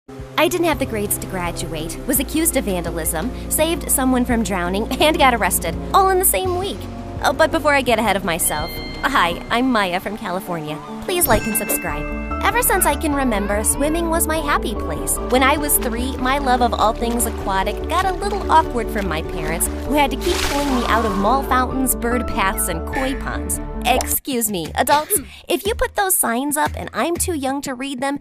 I didn't have the grades to graduate, was accused of vandalism, saved someone from drowning, and got arrested, all in the same week. Oh, but before I get ahead of myself, hi, I'm Maya from California. Please like and subscribe. Ever since I can remember, swimming was my happy place. When I was 3, my love of all things aquatic got a little awkward from my parents, who had to keep pulling me out of mall fountains, bird paths, and koi ponds. Excuse me, adults, if you put those signs up and I'm too young to read them,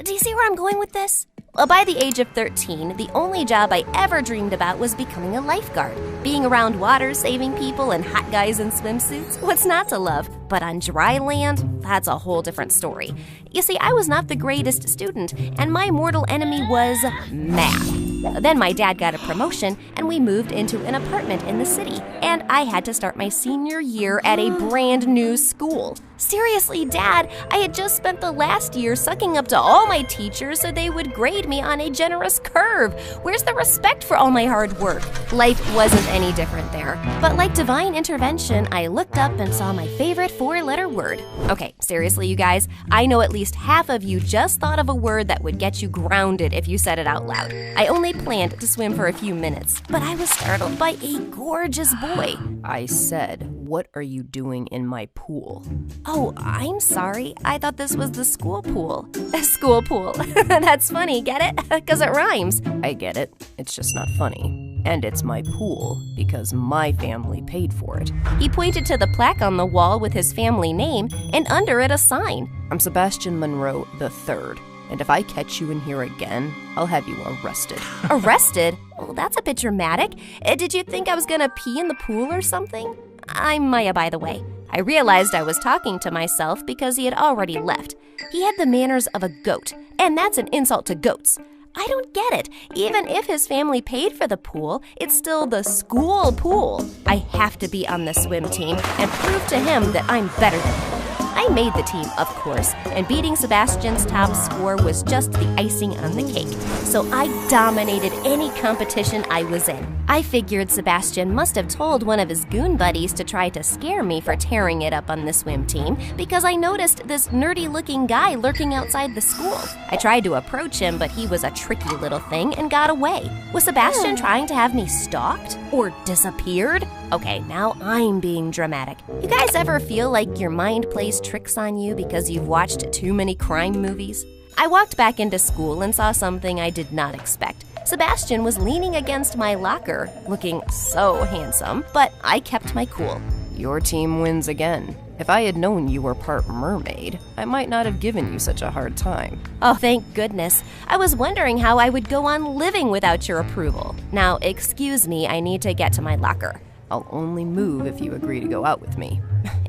do you see where I'm going with this? Well, by the age of 13, the only job I ever dreamed about was becoming a lifeguard. Being around water, saving people, and hot guys in swimsuits, what's not to love? But on dry land, that's a whole different story. You see, I was not the greatest student, and my mortal enemy was math. Then my dad got a promotion, and we moved into an apartment in the city, and I had to start my senior year at a brand new school. Seriously, Dad, I had just spent the last year sucking up to all my teachers so they would grade me on a generous curve. Where's the respect for all my hard work? Life wasn't any different there. But like divine intervention, I looked up and saw my favorite 4-letter word. Okay, seriously, you guys, I know at least half of you just thought of a word that would get you grounded if you said it out loud. I only planned to swim for a few minutes, but I was startled by a gorgeous boy. I said, "What are you doing in my pool?" Oh, I'm sorry. I thought this was the school pool. School pool. That's funny, get it? Because it rhymes. I get it. It's just not funny. And it's my pool because my family paid for it. He pointed to the plaque on the wall with his family name and under it a sign. I'm Sebastian Monroe III, and if I catch you in here again, I'll have you arrested. Arrested? Oh, that's a bit dramatic. Did you think I was gonna pee in the pool or something? I'm Maya, by the way. I realized I was talking to myself because he had already left. He had the manners of a goat, and that's an insult to goats. I don't get it. Even if his family paid for the pool, it's still the school pool. I have to be on the swim team and prove to him that I'm better than him. I made the team, of course, and beating Sebastian's top score was just the icing on the cake. So I dominated any competition I was in. I figured Sebastian must have told one of his goon buddies to try to scare me for tearing it up on the swim team because I noticed this nerdy-looking guy lurking outside the school. I tried to approach him, but he was a tricky little thing and got away. Was Sebastian trying to have me stalked or disappeared? Okay, now I'm being dramatic. You guys ever feel like your mind plays tricks on you because you've watched too many crime movies? I walked back into school and saw something I did not expect. Sebastian was leaning against my locker, looking so handsome, but I kept my cool. Your team wins again. If I had known you were part mermaid, I might not have given you such a hard time. Oh, thank goodness. I was wondering how I would go on living without your approval. Now, excuse me, I need to get to my locker. I'll only move if you agree to go out with me.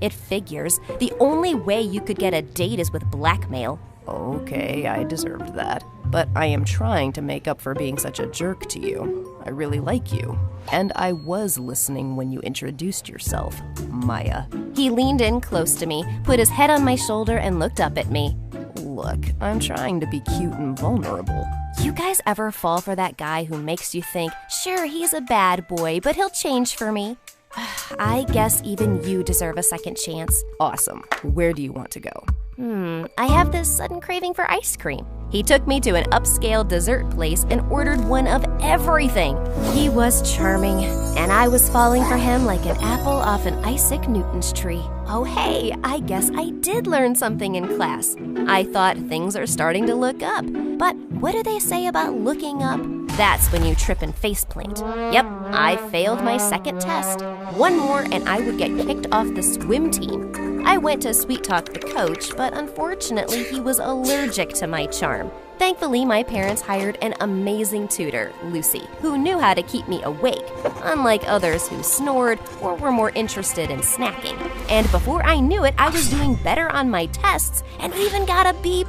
It figures. The only way you could get a date is with blackmail. Okay, I deserved that. But I am trying to make up for being such a jerk to you. I really like you. And I was listening when you introduced yourself, Maya. He leaned in close to me, put his head on my shoulder, and looked up at me. Look, I'm trying to be cute and vulnerable. You guys ever fall for that guy who makes you think, sure, he's a bad boy, but he'll change for me? I guess even you deserve a second chance. Awesome. Where do you want to go? I have this sudden craving for ice cream. He took me to an upscale dessert place and ordered one of everything. He was charming, and I was falling for him like an apple off an Isaac Newton's tree. Oh hey, I guess I did learn something in class. I thought things are starting to look up. But what do they say about looking up? That's when you trip and faceplant. Yep, I failed my second test. One more and I would get kicked off the swim team. I went to sweet talk the coach, but unfortunately he was allergic to my charm. Thankfully, my parents hired an amazing tutor, Lucy, who knew how to keep me awake, unlike others who snored or were more interested in snacking. And before I knew it, I was doing better on my tests and even got a B+.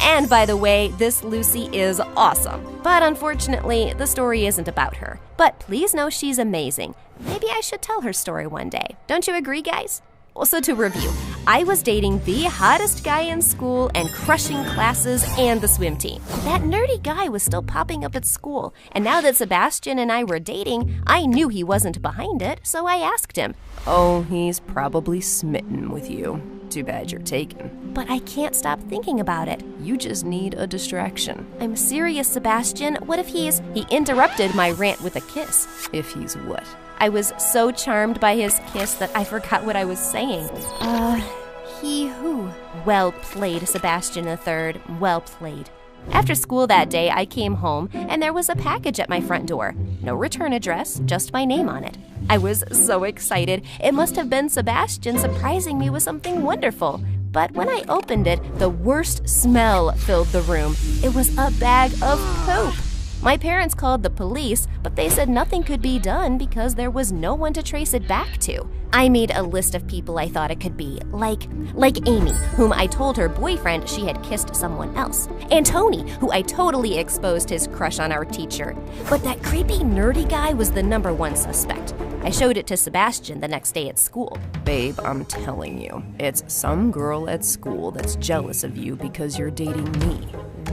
And by the way, this Lucy is awesome. But unfortunately, the story isn't about her. But please know she's amazing. Maybe I should tell her story one day. Don't you agree, guys? So to review, I was dating the hottest guy in school and crushing classes and the swim team. That nerdy guy was still popping up at school, and now that Sebastian and I were dating, I knew he wasn't behind it, so I asked him. Oh, he's probably smitten with you. Too bad you're taken. But I can't stop thinking about it. You just need a distraction. I'm serious, Sebastian. What if He interrupted my rant with a kiss. If he's what? I was so charmed by his kiss that I forgot what I was saying. He who? Well played, Sebastian III. Well played. After school that day, I came home, and there was a package at my front door. No return address, just my name on it. I was so excited. It must have been Sebastian surprising me with something wonderful. But when I opened it, the worst smell filled the room. It was a bag of poop. My parents called the police, but they said nothing could be done because there was no one to trace it back to. I made a list of people I thought it could be, like Amy, whom I told her boyfriend she had kissed someone else, and Tony, who I totally exposed his crush on our teacher. But that creepy, nerdy guy was the #1 suspect. I showed it to Sebastian the next day at school. Babe, I'm telling you, it's some girl at school that's jealous of you because you're dating me.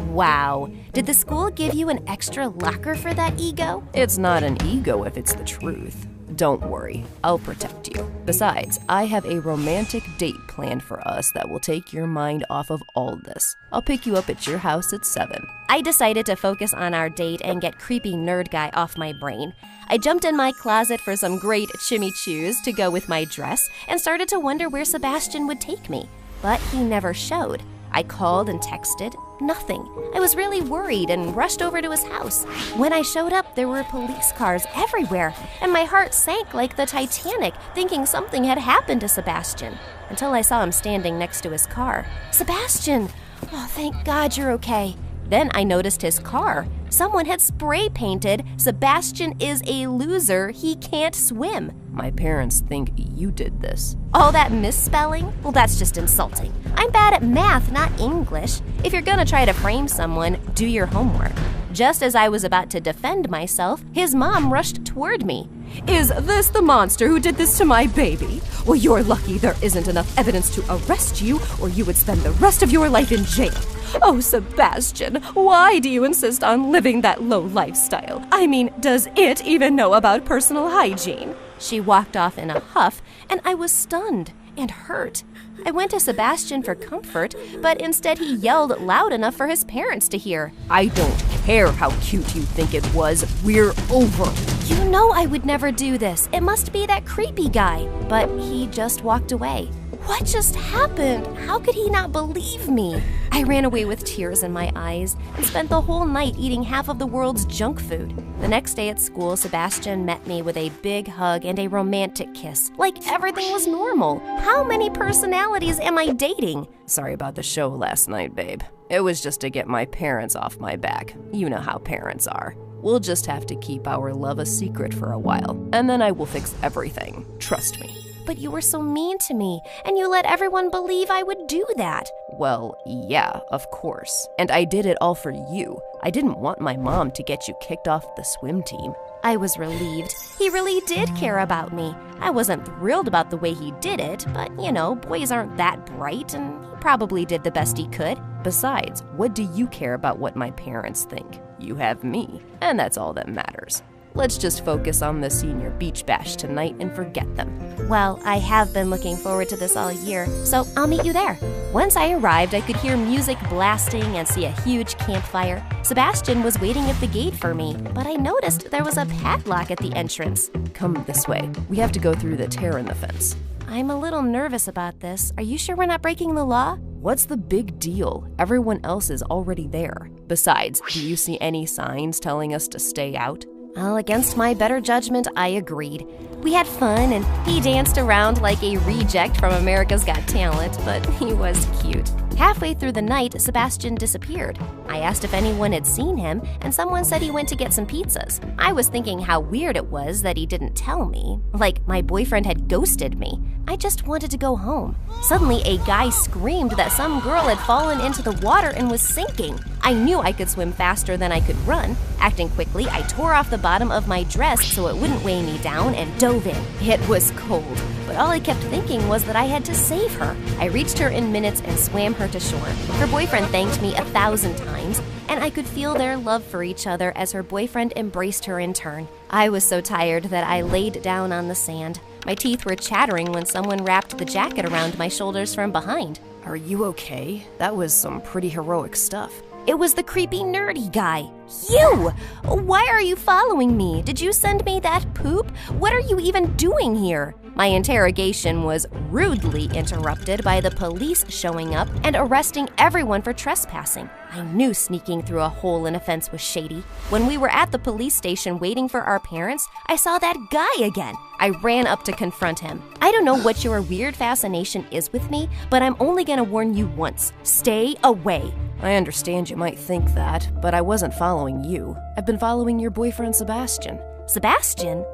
Wow. Did the school give you an extra locker for that ego? It's not an ego if it's the truth. Don't worry, I'll protect you. Besides, I have a romantic date planned for us that will take your mind off of all this. I'll pick you up at your house at 7. I decided to focus on our date and get creepy nerd guy off my brain. I jumped in my closet for some great chimichurri to go with my dress and started to wonder where Sebastian would take me. But he never showed. I called and texted, nothing. I was really worried and rushed over to his house. When I showed up, there were police cars everywhere, and my heart sank like the Titanic, thinking something had happened to Sebastian, until I saw him standing next to his car. Sebastian! Oh, thank God you're okay. Then I noticed his car. Someone had spray painted, "Sebastian is a loser, he can't swim." My parents think you did this. All that misspelling? Well, that's just insulting. I'm bad at math, not English. If you're gonna try to frame someone, do your homework. Just as I was about to defend myself, his mom rushed toward me. Is this the monster who did this to my baby? Well, you're lucky there isn't enough evidence to arrest you, or you would spend the rest of your life in jail. Oh, Sebastian, why do you insist on living that low lifestyle? I mean, does it even know about personal hygiene? She walked off in a huff, and I was stunned and hurt. I went to Sebastian for comfort, but instead he yelled loud enough for his parents to hear. I don't care how cute you think it was. We're over. You know I would never do this. It must be that creepy guy. But he just walked away. What just happened? How could he not believe me? I ran away with tears in my eyes and spent the whole night eating half of the world's junk food. The next day at school, Sebastian met me with a big hug and a romantic kiss, like everything was normal. How many personalities am I dating? Sorry about the show last night, babe. It was just to get my parents off my back. You know how parents are. We'll just have to keep our love a secret for a while, and then I will fix everything. Trust me. But you were so mean to me, and you let everyone believe I would do that. Well, yeah, of course. And I did it all for you. I didn't want my mom to get you kicked off the swim team. I was relieved. He really did care about me. I wasn't thrilled about the way he did it, but, you know, boys aren't that bright, and he probably did the best he could. Besides, what do you care about what my parents think? You have me, and that's all that matters. Let's just focus on the senior beach bash tonight and forget them. Well, I have been looking forward to this all year, so I'll meet you there. Once I arrived, I could hear music blasting and see a huge campfire. Sebastian was waiting at the gate for me, but I noticed there was a padlock at the entrance. Come this way. We have to go through the tear in the fence. I'm a little nervous about this. Are you sure we're not breaking the law? What's the big deal? Everyone else is already there. Besides, do you see any signs telling us to stay out? Well, against my better judgment, I agreed. We had fun, and he danced around like a reject from America's Got Talent, but he was cute. Halfway through the night, Sebastian disappeared. I asked if anyone had seen him, and someone said he went to get some pizzas. I was thinking how weird it was that he didn't tell me, like my boyfriend had ghosted me. I just wanted to go home. Suddenly, a guy screamed that some girl had fallen into the water and was sinking. I knew I could swim faster than I could run. Acting quickly, I tore off the bottom of my dress so it wouldn't weigh me down and dove in. It was cold, but all I kept thinking was that I had to save her. I reached her in minutes and swam her to shore. Her boyfriend thanked me 1,000 times, and I could feel their love for each other as her boyfriend embraced her in turn. I was so tired that I laid down on the sand. My teeth were chattering when someone wrapped the jacket around my shoulders from behind. Are you okay? That was some pretty heroic stuff. It was the creepy nerdy guy. You! Why are you following me? Did you send me that poop? What are you even doing here? My interrogation was rudely interrupted by the police showing up and arresting everyone for trespassing. I knew sneaking through a hole in a fence was shady. When we were at the police station waiting for our parents, I saw that guy again. I ran up to confront him. I don't know what your weird fascination is with me, but I'm only gonna warn you once. Stay away. I understand you might think that, but I wasn't following you. I've been following your boyfriend, Sebastian. Sebastian?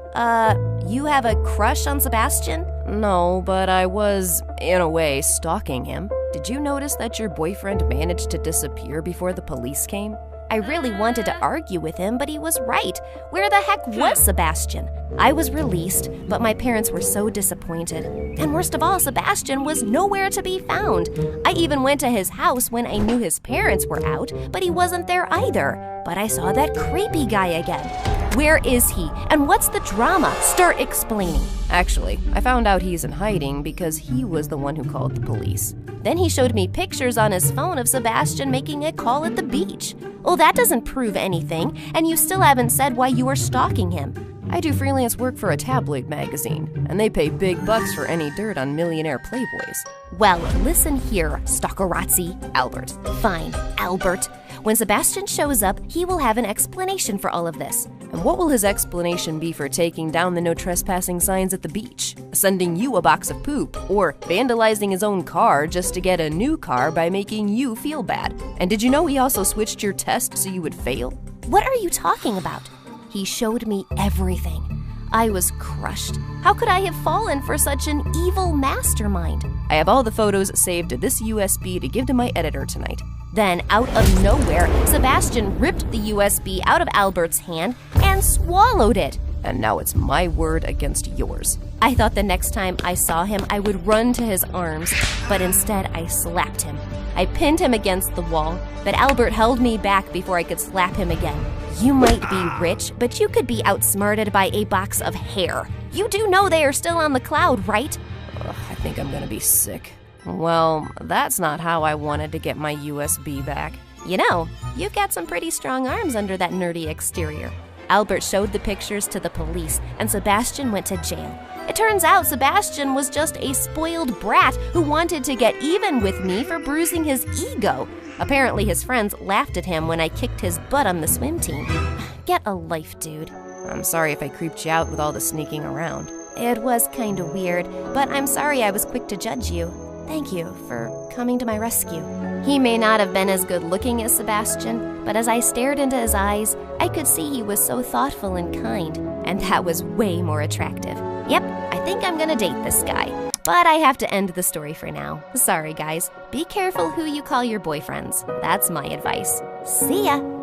You have a crush on Sebastian? No, but I was, in a way, stalking him. Did you notice that your boyfriend managed to disappear before the police came? I really wanted to argue with him, but he was right. Where the heck was Sebastian? I was released, but my parents were so disappointed. And worst of all, Sebastian was nowhere to be found. I even went to his house when I knew his parents were out, but he wasn't there either. But I saw that creepy guy again. Where is he? And what's the drama? Start explaining. Actually, I found out he's in hiding because he was the one who called the police. Then he showed me pictures on his phone of Sebastian making a call at the beach. Well, that doesn't prove anything, and you still haven't said why you were stalking him. I do freelance work for a tabloid magazine, and they pay big bucks for any dirt on millionaire playboys. Well, listen here, stalkerazzi. Albert. Fine, Albert. When Sebastian shows up, he will have an explanation for all of this. And what will his explanation be for taking down the no trespassing signs at the beach, sending you a box of poop, or vandalizing his own car just to get a new car by making you feel bad? And did you know he also switched your test so you would fail? What are you talking about? He showed me everything. I was crushed. How could I have fallen for such an evil mastermind? I have all the photos saved to this USB to give to my editor tonight. Then, out of nowhere, Sebastian ripped the USB out of Albert's hand and swallowed it. And now it's my word against yours. I thought the next time I saw him, I would run to his arms, but instead I slapped him. I pinned him against the wall, but Albert held me back before I could slap him again. You might be rich, but you could be outsmarted by a box of hair. You do know they are still on the cloud, right? I think I'm gonna be sick. Well, that's not how I wanted to get my USB back. You know, you've got some pretty strong arms under that nerdy exterior. Albert showed the pictures to the police, and Sebastian went to jail. It turns out Sebastian was just a spoiled brat who wanted to get even with me for bruising his ego. Apparently his friends laughed at him when I kicked his butt on the swim team. Get a life, dude. I'm sorry if I creeped you out with all the sneaking around. It was kinda weird, but I'm sorry I was quick to judge you. Thank you for coming to my rescue. He may not have been as good looking as Sebastian, but as I stared into his eyes, I could see he was so thoughtful and kind, and that was way more attractive. Yep, I think I'm gonna date this guy. But I have to end the story for now. Sorry, guys. Be careful who you call your boyfriends. That's my advice. See ya!